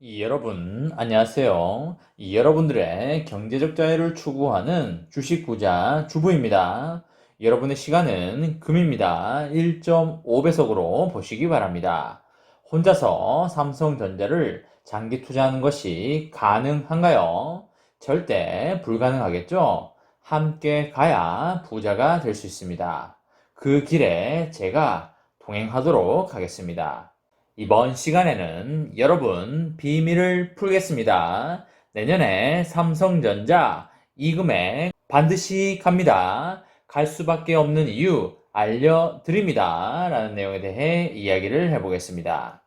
여러분, 안녕하세요. 여러분들의 경제적 자유를 추구하는 주식부자 주부입니다. 여러분의 시간은 금입니다. 1.5배속으로 보시기 바랍니다. 혼자서 삼성전자를 장기 투자하는 것이 가능한가요? 절대 불가능하겠죠? 함께 가야 부자가 될 수 있습니다. 그 길에 제가 동행하도록 하겠습니다. 이번 시간에는 여러분 비밀을 풀겠습니다. 내년에 삼성전자 이 금액 반드시 갑니다. 갈 수밖에 없는 이유 알려드립니다. 라는 내용에 대해 이야기를 해보겠습니다.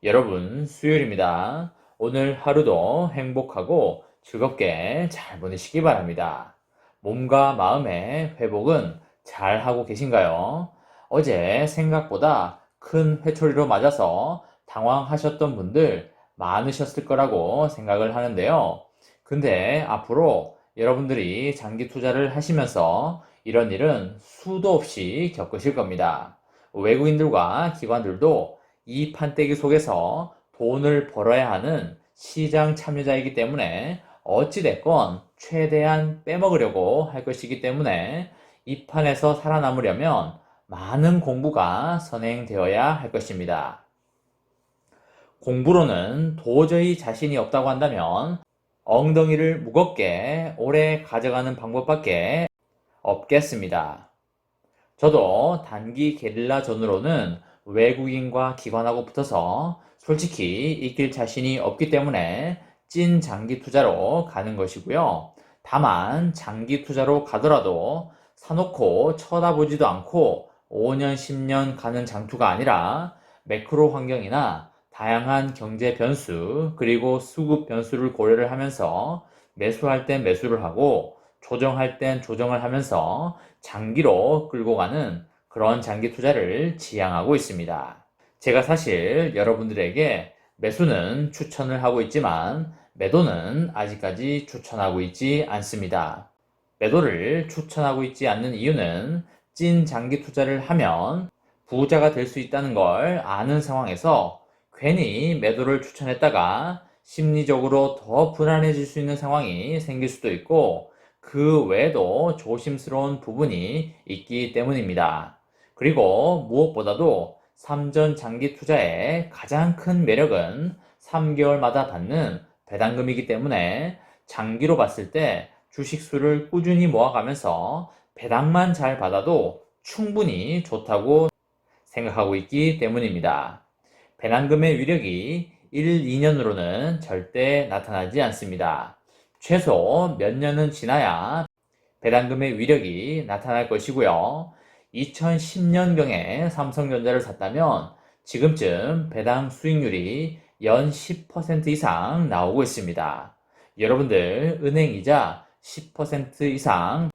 여러분 수요일입니다. 오늘 하루도 행복하고 즐겁게 잘 보내시기 바랍니다. 몸과 마음의 회복은 잘 하고 계신가요? 어제 생각보다 큰 회초리로 맞아서 당황하셨던 분들 많으셨을 거라고 생각을 하는데요. 근데 앞으로 여러분들이 장기 투자를 하시면서 이런 일은 수도 없이 겪으실 겁니다. 외국인들과 기관들도 이 판때기 속에서 돈을 벌어야 하는 시장 참여자이기 때문에 어찌됐건 최대한 빼먹으려고 할 것이기 때문에 이 판에서 살아남으려면 많은 공부가 선행되어야 할 것입니다. 공부로는 도저히 자신이 없다고 한다면 엉덩이를 무겁게 오래 가져가는 방법밖에 없겠습니다. 저도 단기 게릴라전으로는 외국인과 기관하고 붙어서 솔직히 이길 자신이 없기 때문에 찐 장기 투자로 가는 것이고요. 다만 장기 투자로 가더라도 사놓고 쳐다보지도 않고 5년, 10년 가는 장투가 아니라 매크로 환경이나 다양한 경제 변수, 그리고 수급 변수를 고려를 하면서 매수할 땐 매수를 하고 조정할 땐 조정을 하면서 장기로 끌고 가는 그런 장기 투자를 지향하고 있습니다. 제가 사실 여러분들에게 매수는 추천을 하고 있지만 매도는 아직까지 추천하고 있지 않습니다. 매도를 추천하고 있지 않는 이유는 찐 장기 투자를 하면 부자가 될 수 있다는 걸 아는 상황에서 괜히 매도를 추천했다가 심리적으로 더 불안해질 수 있는 상황이 생길 수도 있고 그 외에도 조심스러운 부분이 있기 때문입니다. 그리고 무엇보다도 삼전 장기 투자의 가장 큰 매력은 3개월마다 받는 배당금이기 때문에 장기로 봤을 때 주식수를 꾸준히 모아가면서 배당만 잘 받아도 충분히 좋다고 생각하고 있기 때문입니다. 배당금의 위력이 1, 2년으로는 절대 나타나지 않습니다. 최소 몇 년은 지나야 배당금의 위력이 나타날 것이고요. 2010년경에 삼성전자를 샀다면 지금쯤 배당 수익률이 연 10% 이상 나오고 있습니다. 여러분들 은행이자 10% 이상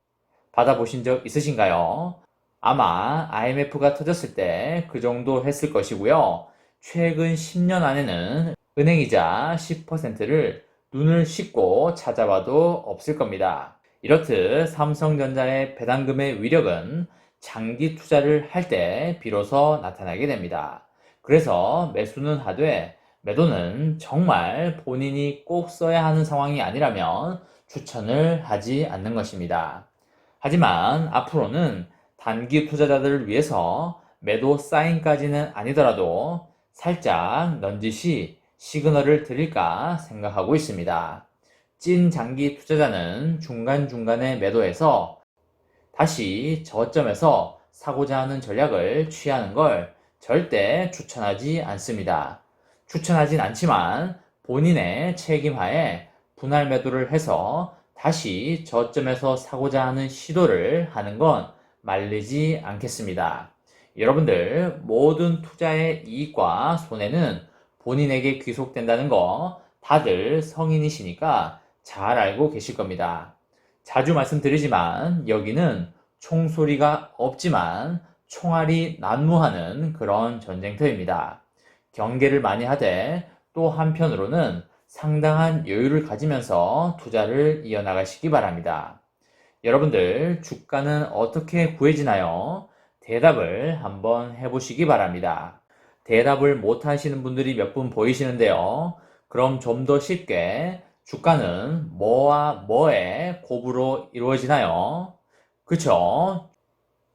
받아보신 적 있으신가요? 아마 IMF가 터졌을 때 그 정도 했을 것이고요. 최근 10년 안에는 은행이자 10%를 눈을 씻고 찾아봐도 없을 겁니다. 이렇듯 삼성전자의 배당금의 위력은 장기 투자를 할 때 비로소 나타나게 됩니다. 그래서 매수는 하되 매도는 정말 본인이 꼭 써야 하는 상황이 아니라면 추천을 하지 않는 것입니다. 하지만 앞으로는 단기 투자자들을 위해서 매도 사인까지는 아니더라도 살짝 넌지시 시그널을 드릴까 생각하고 있습니다. 찐 장기 투자자는 중간중간에 매도해서 다시 저점에서 사고자 하는 전략을 취하는 걸 절대 추천하지 않습니다. 추천하진 않지만 본인의 책임하에 분할 매도를 해서 다시 저점에서 사고자 하는 시도를 하는 건 말리지 않겠습니다. 여러분들 모든 투자의 이익과 손해는 본인에게 귀속된다는 거 다들 성인이시니까 잘 알고 계실 겁니다. 자주 말씀드리지만 여기는 총소리가 없지만 총알이 난무하는 그런 전쟁터입니다. 경계를 많이 하되 또 한편으로는 상당한 여유를 가지면서 투자를 이어나가시기 바랍니다. 여러분들 주가는 어떻게 구해지나요? 대답을 한번 해보시기 바랍니다. 대답을 못 하시는 분들이 몇 분 보이시는데요. 그럼 좀 더 쉽게 주가는 뭐와 뭐의 곱으로 이루어지나요? 그쵸?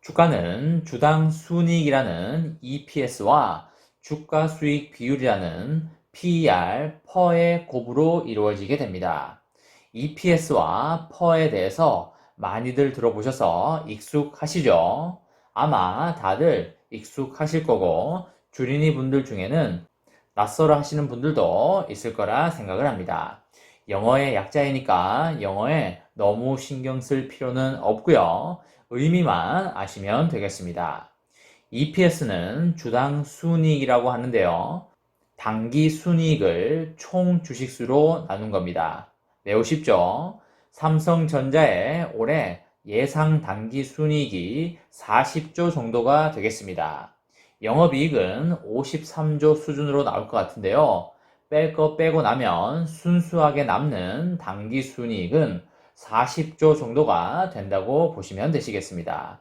주가는 주당 순이익이라는 EPS와 주가 수익 비율이라는 PER, per의 곱으로 이루어지게 됩니다. EPS와 per에 대해서 많이들 들어보셔서 익숙하시죠? 아마 다들 익숙하실 거고 주린이 분들 중에는 낯설어 하시는 분들도 있을 거라 생각을 합니다. 영어의 약자이니까 영어에 너무 신경 쓸 필요는 없고요. 의미만 아시면 되겠습니다. EPS는 주당 순이익이라고 하는데요. 당기 순이익을 총 주식수로 나눈 겁니다. 매우 쉽죠? 삼성전자의 올해 예상 당기 순이익이 40조 정도가 되겠습니다. 영업이익은 53조 수준으로 나올 것 같은데요. 뺄 거 빼고 나면 순수하게 남는 당기 순이익은 40조 정도가 된다고 보시면 되시겠습니다.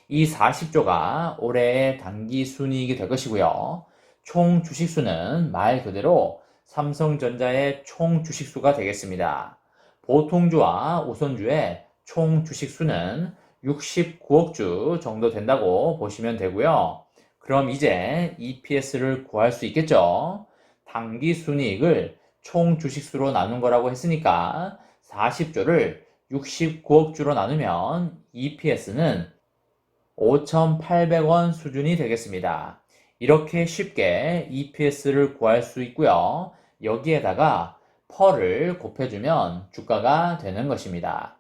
이 40조가 올해의 당기 순이익이 될 것이고요. 총 주식수는 말 그대로 삼성전자의 총 주식수가 되겠습니다. 보통주와 우선주의 총 주식수는 69억 주 정도 된다고 보시면 되고요. 그럼 이제 EPS를 구할 수 있겠죠? 당기 순이익을 총 주식수로 나눈 거라고 했으니까 40조를 69억 주로 나누면 EPS는 5,800원 수준이 되겠습니다. 이렇게 쉽게 EPS를 구할 수 있고요. 여기에다가 per를 곱해주면 주가가 되는 것입니다.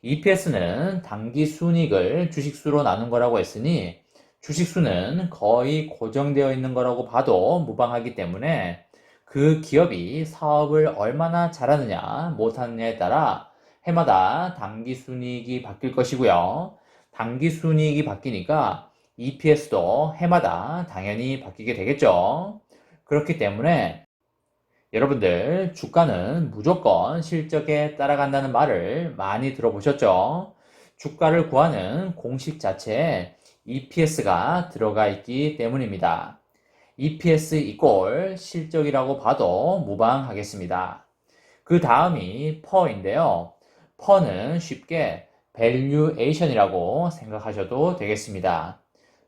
EPS는 당기 순이익을 주식수로 나눈 거라고 했으니 주식수는 거의 고정되어 있는 거라고 봐도 무방하기 때문에 그 기업이 사업을 얼마나 잘하느냐 못하느냐에 따라 해마다 당기 순이익이 바뀔 것이고요. 당기 순이익이 바뀌니까 EPS도 해마다 당연히 바뀌게 되겠죠. 그렇기 때문에 여러분들 주가는 무조건 실적에 따라간다는 말을 많이 들어보셨죠? 주가를 구하는 공식 자체에 EPS가 들어가 있기 때문입니다. EPS 이꼴 실적이라고 봐도 무방하겠습니다. 그 다음이 per인데요. per는 쉽게 valuation이라고 생각하셔도 되겠습니다.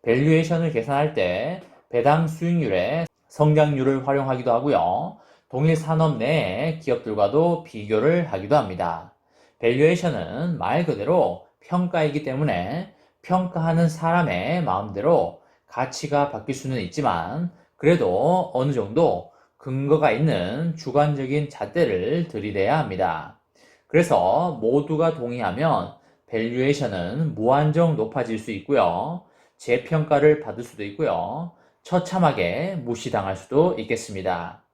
valuation을 계산할 때 배당 수익률의 성장률을 활용하기도 하고요. 동일 산업 내의 기업들과도 비교를 하기도 합니다. valuation은 말 그대로 평가이기 때문에 평가하는 사람의 마음대로 가치가 바뀔 수는 있지만 그래도 어느 정도 근거가 있는 주관적인 잣대를 들이대야 합니다. 그래서 모두가 동의하면 밸류에이션은 무한정 높아질 수 있고요. 재평가를 받을 수도 있고요. 처참하게 무시당할 수도 있겠습니다.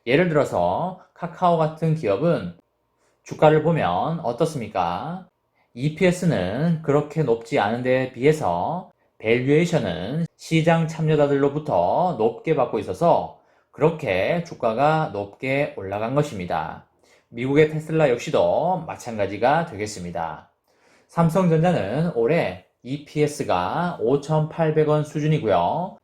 예를 들어서 카카오 같은 기업은 주가를 보면 어떻습니까? EPS는 그렇게 높지 않은 데에 비해서 밸류에이션은 시장 참여자들로부터 높게 받고 있어서 그렇게 주가가 높게 올라간 것입니다. 미국의 테슬라 역시도 마찬가지가 되겠습니다. 삼성전자는 올해 EPS가 5,800원 수준이고요.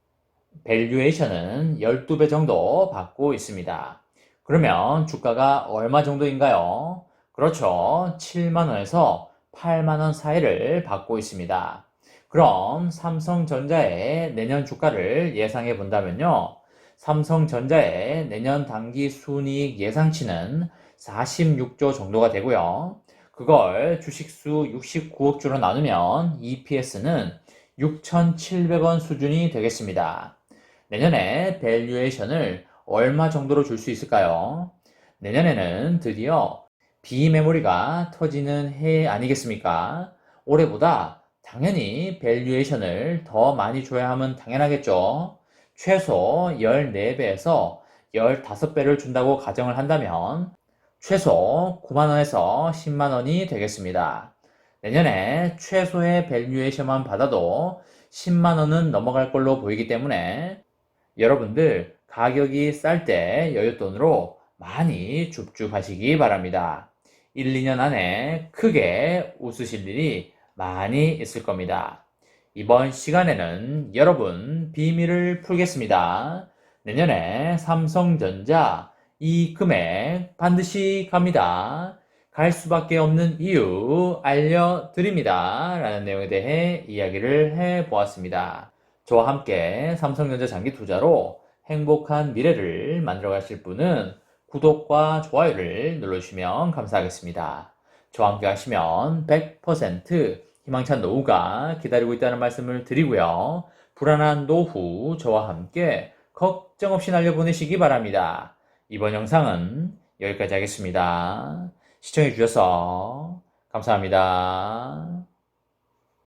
밸류에이션은 12배 정도 받고 있습니다. 그러면 주가가 얼마 정도인가요? 그렇죠. 7만원에서 8만원 사이를 받고 있습니다. 그럼 삼성전자의 내년 주가를 예상해 본다면요. 삼성전자의 내년 당기 순이익 예상치는 46조 정도가 되고요. 그걸 주식수 69억 주로 나누면 EPS는 6,700원 수준이 되겠습니다. 내년에 밸류에이션을 얼마 정도로 줄 수 있을까요? 내년에는 드디어 비메모리가 터지는 해 아니겠습니까? 올해보다 당연히 밸류에이션을 더 많이 줘야 하면 당연하겠죠. 최소 14배에서 15배를 준다고 가정을 한다면 최소 9만원에서 10만원이 되겠습니다. 내년에 최소의 밸류에이션만 받아도 10만원은 넘어갈 걸로 보이기 때문에 여러분들 가격이 쌀 때 여윳돈으로 많이 줍줍하시기 바랍니다. 1, 2년 안에 크게 웃으실 일이 많이 있을 겁니다. 이번 시간에는 여러분 비밀을 풀겠습니다. 내년에 삼성전자 이 금액 반드시 갑니다. 갈 수밖에 없는 이유 알려드립니다. 라는 내용에 대해 이야기를 해보았습니다. 저와 함께 삼성전자 장기 투자로 행복한 미래를 만들어 가실 분은 구독과 좋아요를 눌러주시면 감사하겠습니다. 저와 함께 하시면 100% 희망찬 노후가 기다리고 있다는 말씀을 드리고요. 불안한 노후 저와 함께 걱정 없이 날려보내시기 바랍니다. 이번 영상은 여기까지 하겠습니다. 시청해 주셔서 감사합니다.